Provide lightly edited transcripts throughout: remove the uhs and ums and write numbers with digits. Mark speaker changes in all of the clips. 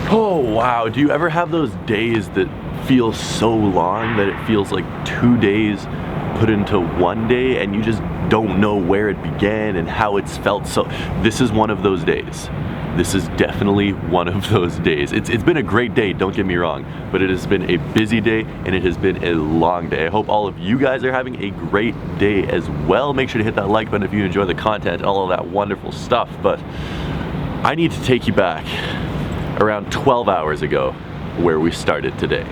Speaker 1: Oh wow, do you ever have those days that feel so long that it feels like 2 days put into one day and you just don't know where it began and how it's felt? So this is one of those days. This is definitely one of those days. It's been a great day, don't get me wrong, but it has been a busy day and it has been a long day. I hope all of you guys are having a great day as well. Make sure to hit that like button if you enjoy the content, all of that wonderful stuff. But I need to take you back around 12 hours ago where we started today.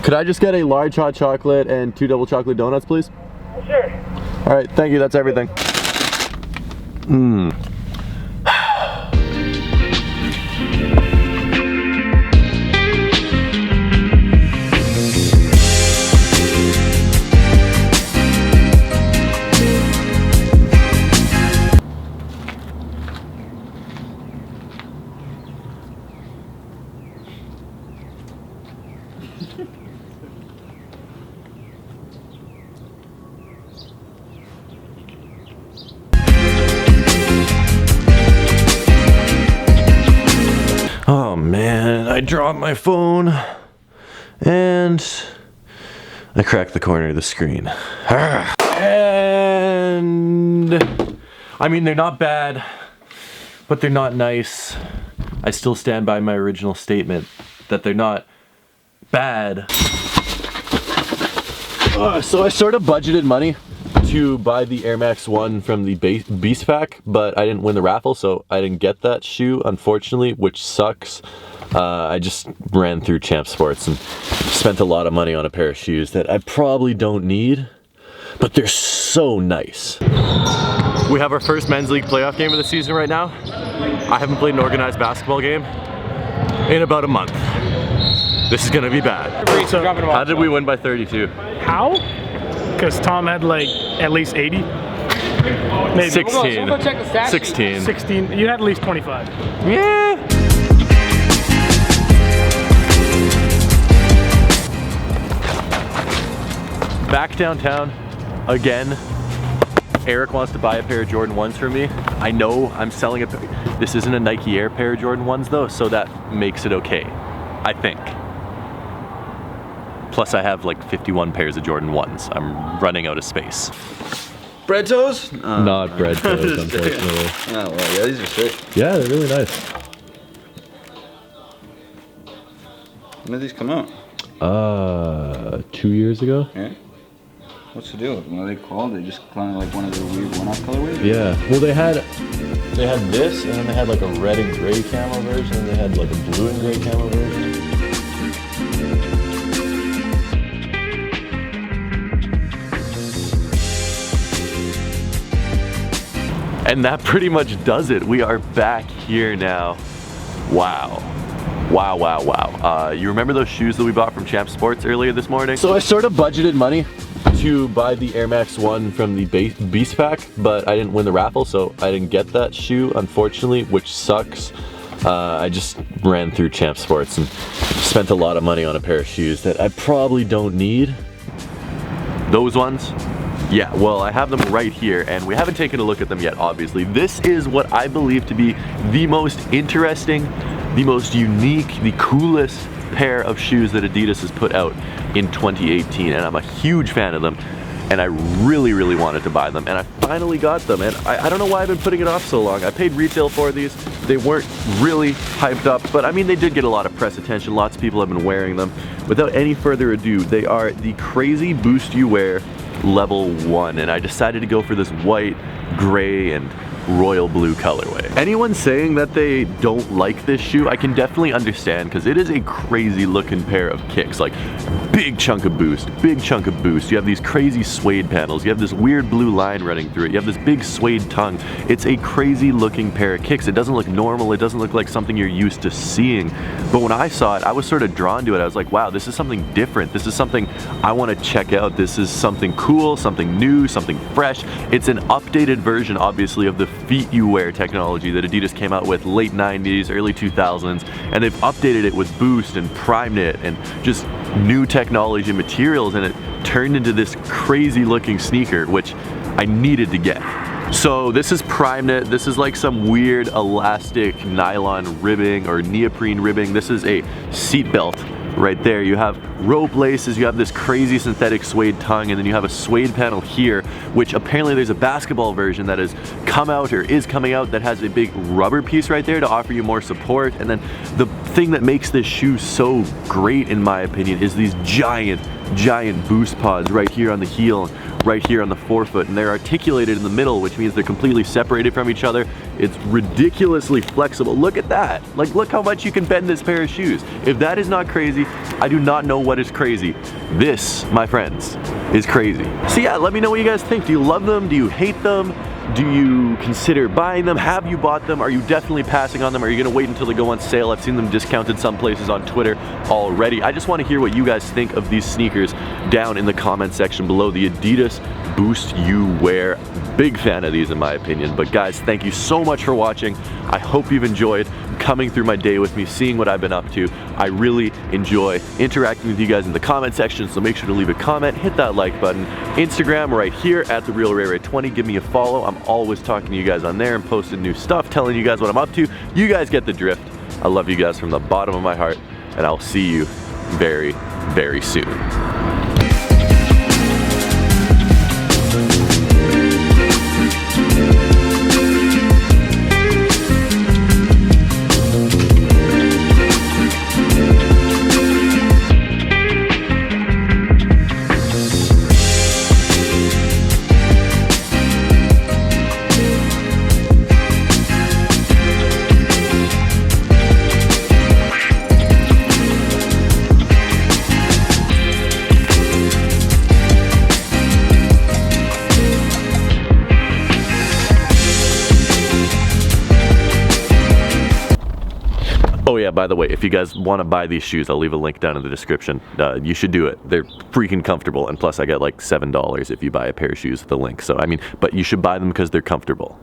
Speaker 1: Could I just get a large hot chocolate and 2 double chocolate donuts, please?
Speaker 2: Sure.
Speaker 1: All right, thank you, that's everything. Oh man, I dropped my phone and I cracked the corner of the screen. And I mean, they're not bad, but they're not nice. I still stand by my original statement that they're not bad. So I sort of budgeted money to buy the Air Max 1 from the Beast Pack, but I didn't win the raffle, so I didn't get that shoe, unfortunately, which sucks. I just ran through Champ Sports and spent a lot of money on a pair of shoes that I probably don't need, but they're so nice. We have our first men's league playoff game of the season right now. I haven't played an organized basketball game in about a month. This is gonna be bad. How did we win by 32?
Speaker 2: How? Because Tom had like at least 80. Maybe.
Speaker 1: 16.
Speaker 3: We'll go check the stat sheet.
Speaker 1: 16.
Speaker 2: 16. You had at least 25.
Speaker 1: Yeah. Back downtown again. Eric wants to buy a pair of Jordan 1s for me. I know I'm selling a pair. This isn't a Nike Air pair of Jordan 1s though, so that makes it okay, I think. Plus I have like 51 pairs of Jordan 1s. I'm running out of space.
Speaker 4: Bread toes?
Speaker 1: Not bread toes, unfortunately.
Speaker 4: Oh, well, yeah, these are sick.
Speaker 1: Yeah, they're really nice.
Speaker 4: When did these come out?
Speaker 1: 2 years ago.
Speaker 4: Yeah. What's the deal with them? What are they called? They just kind of like one of the weird one-off colorways?
Speaker 1: Yeah. Well, they had this, and then they had like a red and gray camo version, and they had like a blue and gray camo version. And that pretty much does it. We are back here now. Wow. Wow, wow, wow. You remember those shoes that we bought from Champ Sports earlier this morning? So I sort of budgeted money to buy the Air Max 1 from the Beast Pack, but I didn't win the raffle, so I didn't get that shoe, unfortunately, which sucks. I just ran through Champ Sports and spent a lot of money on a pair of shoes that I probably don't need. Those ones? Yeah, well, I have them right here, and we haven't taken a look at them yet, obviously. This is what I believe to be the most interesting, the most unique, the coolest pair of shoes that Adidas has put out in 2018, and I'm a huge fan of them, and I really, really wanted to buy them, and I finally got them, and I don't know why I've been putting it off so long. I paid retail for these. They weren't really hyped up, but I mean, they did get a lot of press attention. Lots of people have been wearing them. Without any further ado, they are the Crazy Boost You Wear Level 1, and I decided to go for this white, gray, and royal blue colorway. Anyone saying that they don't like this shoe, I can definitely understand, because it is a crazy looking pair of kicks. Like, big chunk of boost, big chunk of boost. You have these crazy suede panels. You have this weird blue line running through it. You have this big suede tongue. It's a crazy looking pair of kicks. It doesn't look normal. It doesn't look like something you're used to seeing. But when I saw it, I was sort of drawn to it. I was like, wow, this is something different. This is something I want to check out. This is something cool, something new, something fresh. It's an updated version, obviously, of the feet you wear technology that Adidas came out with late 90s, early 2000s, and they've updated it with Boost and Prime Knit and just new technology and materials, and it turned into this crazy looking sneaker, which I needed to get. So this is Prime Knit. This is like some weird elastic nylon ribbing or neoprene ribbing. This is a seat belt right there. You have rope laces, you have this crazy synthetic suede tongue, and then you have a suede panel here, which apparently there's a basketball version that has come out or is coming out that has a big rubber piece right there to offer you more support. And then the thing that makes this shoe so great, in my opinion, is these giant boost pods right here on the heel, right here on the forefoot, and they're articulated in the middle, which means they're completely separated from each other. It's ridiculously flexible. Look at that. Like, look how much you can bend this pair of shoes. If that is not crazy, I do not know what is crazy. This, my friends, is crazy. So yeah, let me know what you guys think. Do you love them? Do you hate them? Do you consider buying them? Have you bought them? Are you definitely passing on them? Are you gonna wait until they go on sale? I've seen them discounted some places on Twitter already. I just wanna hear what you guys think of these sneakers down in the comment section below. The Adidas Boost you wear. Big fan of these in my opinion. But guys, thank you so much for watching. I hope you've enjoyed coming through my day with me, seeing what I've been up to. I really enjoy interacting with you guys in the comment section, so make sure to leave a comment, hit that like button. Instagram right here at TheRealRayRay20. Give me a follow. I'm always talking to you guys on there and posting new stuff, telling you guys what I'm up to. You guys get the drift. I love you guys from the bottom of my heart, and I'll see you very, very soon. Oh yeah, by the way, if you guys want to buy these shoes, I'll leave a link down in the description. You should do it. They're freaking comfortable, and plus I get like $7 if you buy a pair of shoes with the link. So I mean, but you should buy them because they're comfortable.